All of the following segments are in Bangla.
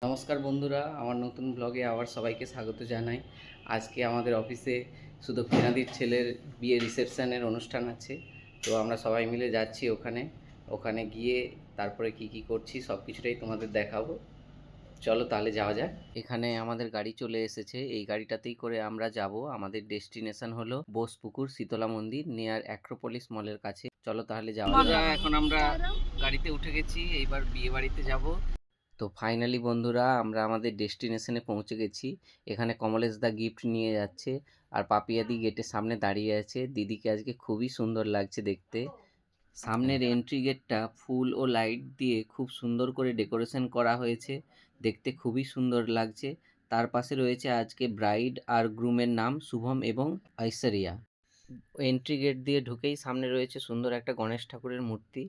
নমস্কার বন্ধুরা, আমার নতুন ব্লগে আবার সবাইকে স্বাগত জানাই। আজকে আমাদের অফিসে শুধু ফেনাদির ছেলের বিয়ে রিসেপশনের অনুষ্ঠান আছে। তো আমরা সবাই মিলে যাচ্ছি ওখানে গিয়ে তারপরে কি করছি সব কিছুটাই তোমাদের দেখাবো। চলো তাহলে যাওয়া যাক। এখানে আমাদের গাড়ি চলে এসেছে, এই গাড়িটাতেই করে আমরা যাব। আমাদের ডেস্টিনেশন হলো বোসপুকুর শীতলা মন্দির নিয়ার অ্যাক্রোপলিস মলের কাছে। চলো তাহলে যাওয়া যাক। এখন আমরা গাড়িতে উঠে গেছি, এইবার বিয়ে বাড়িতে যাব। তো ফাইনালি বন্ধুরা আমরা আমাদের ডেস্টিনেশনে পৌঁছে গেছি। এখানে কমলেশ দা গিফট নিয়ে যাচ্ছে আর পাপিয়াদি গেটের সামনে দাঁড়িয়ে আছে। দিদিকে আজকে খুবই সুন্দর লাগছে দেখতে। সামনের এন্ট্রি গেটটা ফুল ও লাইট দিয়ে খুব সুন্দর করে ডেকোরেশন করা হয়েছে, দেখতে খুবই সুন্দর লাগছে। তার পাশে রয়েছে আজকে ব্রাইড আর গ্রুমের নাম শুভম এবং ঐশ্বরিয়া। এন্ট্রি গেট দিয়ে ঢুকেই সামনে রয়েছে সুন্দর একটা গণেশ ঠাকুরের মূর্তি।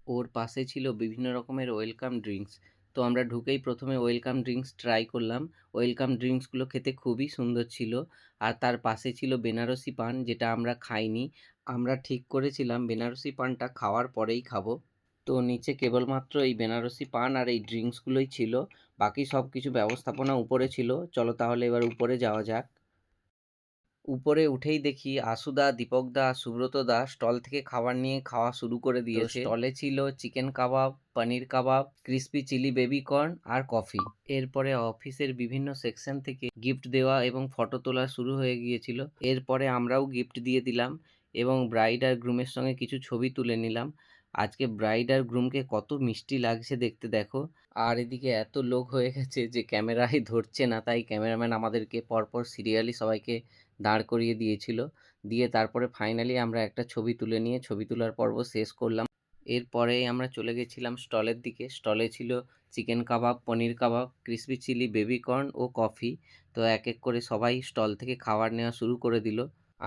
ওর পাশে ছিল বিভিন্ন রকমের ওয়েলকাম ড্রিঙ্কস। তো আমরা ঢুকেই প্রথমে ওয়েলকাম ড্রিঙ্কস ট্রাই করলাম। ওয়েলকাম ড্রিঙ্কসগুলো খেতে খুবই সুন্দর ছিল। আর তার পাশে ছিল বেনারসি পান, যেটা আমরা খাইনি। আমরা ঠিক করেছিলাম বেনারসি পানটা খাওয়ার পরেই খাবো। তো নিচে কেবলমাত্র এই বেনারসি পান আর এই ড্রিঙ্কসগুলোই ছিল, বাকি সব কিছু ব্যবস্থাপনা উপরে ছিল। চলো তাহলে এবার উপরে যাওয়া যাক। উপরে উঠেই দেখি আশুদা, দীপকদা, সুব্রতদা স্টল থেকে খাবার নিয়ে খাওয়া শুরু করে দিয়েছে। স্টলে ছিল চিকেন কাবাব, পনির কাবাব, ক্রিস্পি চিলি বেবি কর্ন আর কফি। এরপরে অফিসের বিভিন্ন সেকশন থেকে গিফট দেওয়া এবং ফটো তোলা শুরু হয়ে গিয়েছিল। এরপরে আমরাও গিফট দিয়ে দিলাম এবং ব্রাইড আর গ্রুমের সঙ্গে কিছু ছবি তুলে নিলাম। আজকে ব্রাইড আর গ্রুমকে কত মিষ্টি লাগছে দেখতে দেখো। আর এদিকে এত লোক হয়ে গেছে যে ক্যামেরায় ধরছে না, তাই ক্যামেরাম্যান আমাদেরকে পরপর সিরিয়ালি সবাইকে দাঁড় করিয়ে দিয়েছিল। দিয়ে তারপরে ফাইনালি আমরা একটা ছবি তুলে নিয়ে ছবি তোলার পর্ব শেষ করলাম। এরপরেই আমরা চলে গেছিলাম স্টলের দিকে। স্টলে ছিল চিকেন কাবাব, পনির কাবাব, ক্রিসপি চিলি বেবি কর্ন ও কফি। তো এক এক করে সবাই স্টল থেকে খাবার নেওয়া শুরু করে দিল।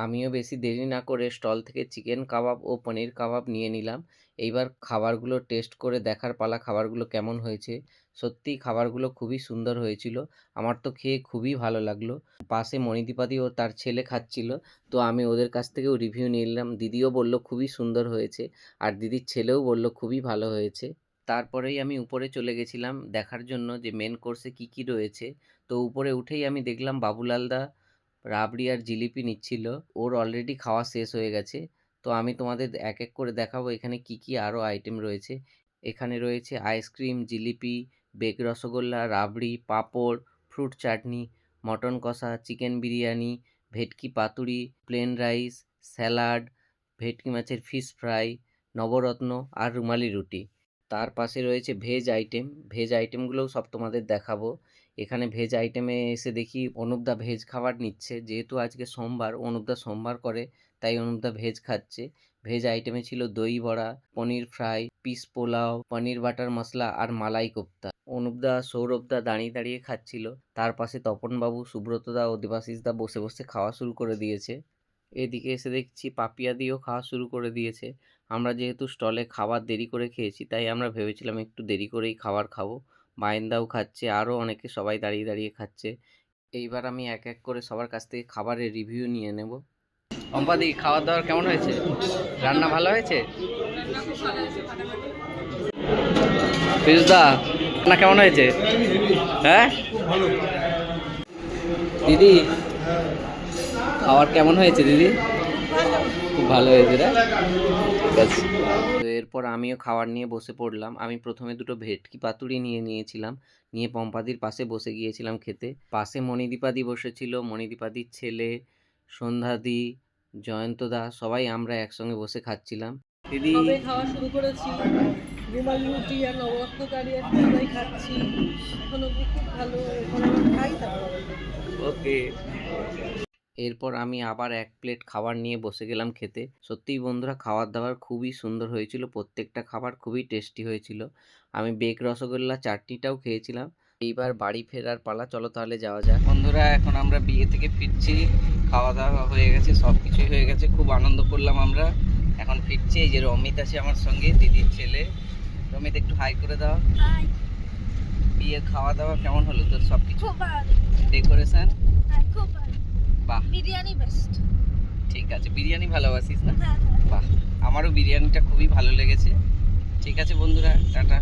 আমিও বেশি দেরি না করে স্টল থেকে চিকেন কাবাব ও পনির কাবাব নিয়ে নিলাম। এইবার খাবারগুলো টেস্ট করে দেখার পালা, খাবারগুলো কেমন হয়েছে। সত্যিই খাবারগুলো খুবই সুন্দর হয়েছিল, আমার তো খেয়ে খুবই ভালো লাগলো। পাশে মণিদীপাদি ও তার ছেলে খাচ্ছিল, তো আমি ওদের কাছ থেকেও রিভিউ নিয়ে নিলাম। দিদিও বলল খুবই সুন্দর হয়েছে, আর দিদির ছেলেও বলল খুবই ভালো হয়েছে। তারপরেই আমি উপরে চলে গেছিলাম দেখার জন্য যে মেন কোর্সে কি রয়েছে। তো উপরে উঠেই আমি দেখলাম বাবুলালদা রাবড়ি আর জিলিপি নিচ্ছিল। ওর অলরেডি খাওয়া শেষ হয়ে গেছে। তো আমি তোমাদের এক এক করে দেখাবো এখানে কি আরও আইটেম রয়েছে। এখানে রয়েছে আইসক্রিম, জিলিপি, বেক রসগোল্লা, রাবড়ি, পাঁপড়, ফ্রুট চাটনি, মটন কষা, চিকেন বিরিয়ানি, ভেটকি পাতুরি, প্লেন রাইস, স্যালাড, ভেটকি মাছের ফিশ ফ্রাই, নবরত্ন আর রুমালি রুটি। তার পাশে রয়েছে ভেজ আইটেম। ভেজ আইটেমগুলোও সব তোমাদের দেখাবো। এখানে ভেজ আইটেমে এসে দেখি অনুপদা ভেজ খাবার নিচ্ছে, যেহেতু আজকে সোমবার, অনুপদা সোমবার করে, তাই অনুপদা ভেজ খাচ্ছে। ভেজ আইটেমে ছিল দই বড়া, পনির ফ্রাই, পিস পোলাও, পনির বাটার মশলা আর মালাই কোপ্তা। অনুপদা, সৌরভদা দাঁড়িয়ে দাঁড়িয়ে খাচ্ছিল। তার পাশে তপনবাবু, সুব্রতদা ও দেবাশিসদা বসে বসে খাওয়া শুরু করে দিয়েছে। এদিকে এসে দেখছি পাপিয়াদিও খাওয়া শুরু করে দিয়েছে। আমরা যেহেতু স্টলে খাবার দেরি করে খেয়েছি, তাই আমরা ভেবেছিলাম একটু দেরি করেই খাবার খাবো। মায়েন্দাও খাচ্ছে, আরও অনেকে সবাই দাঁড়িয়ে দাঁড়িয়ে খাচ্ছে। এইবার আমি এক এক করে সবার কাছ থেকে খাবারের রিভিউ নিয়ে নেব। অম্পাদি, খাওয়ার দাওয়ার কেমন হয়েছে? রান্না ভালো হয়েছে? পিউষদা, রান্না কেমন হয়েছে? হ্যাঁ দিদি, খাবার কেমন হয়েছে দিদি? খুব ভালো হয়েছে রে। ব্যাস। তো এরপর আমিও খাবার নিয়ে বসে পড়লাম। আমি প্রথমে দুটো ভেটকি পাতুরি নিয়ে নিয়েছিলাম, নিয়ে পম্পাদির পাশে বসে গিয়েছিলাম খেতে। পাশে মণিদীপাদি বসেছিল, মণিদীপাদির ছেলে, সন্ধ্যাদি, জয়ন্তদা, সবাই আমরা একসঙ্গে বসে খাচ্ছিলাম। দিদি খাওয়া শুরু করেছি, রুমালি রুটি আর নবরত্ন কারি একসাথে খাচ্ছি। এখন অব্দি খুব ভালো, এখন আমি খাই তারপর। ওকে। এরপর আমি আবার এক প্লেট খাবার নিয়ে বসে গেলাম খেতে। সত্যিই বন্ধুরা, খাবার দাবার খুবই সুন্দর হয়েছিল, প্রত্যেকটা খাবার খুবই টেস্টি হয়েছিল। আমি বেক রসগোল্লা চাটনিটাও খেয়েছিলাম। এইবার বাড়ি ফেরার পালা, চলো তাহলে যাওয়া যাক। বন্ধুরা, এখন আমরা বিয়ে থেকে ফিরছি, খাওয়া দাওয়া হয়ে গেছে, সব কিছুই হয়ে গেছে, খুব আনন্দ করলাম আমরা। এখন ফিরছি। এই যে রমিত আছে আমার সঙ্গে, দিদির ছেলে। রমিত, একটু হাই করে দাও। বিয়ের খাওয়া দাওয়া কেমন হলো তোর? সব কিছু ডেকোরেশন বাহ, বিরিয়ানি বেস্ট। ঠিক আছে, বিরিয়ানি ভালোবাসিস না? বাহ, আমারও বিরিয়ানিটা খুবই ভালো লেগেছে। ঠিক আছে বন্ধুরা, টাটা।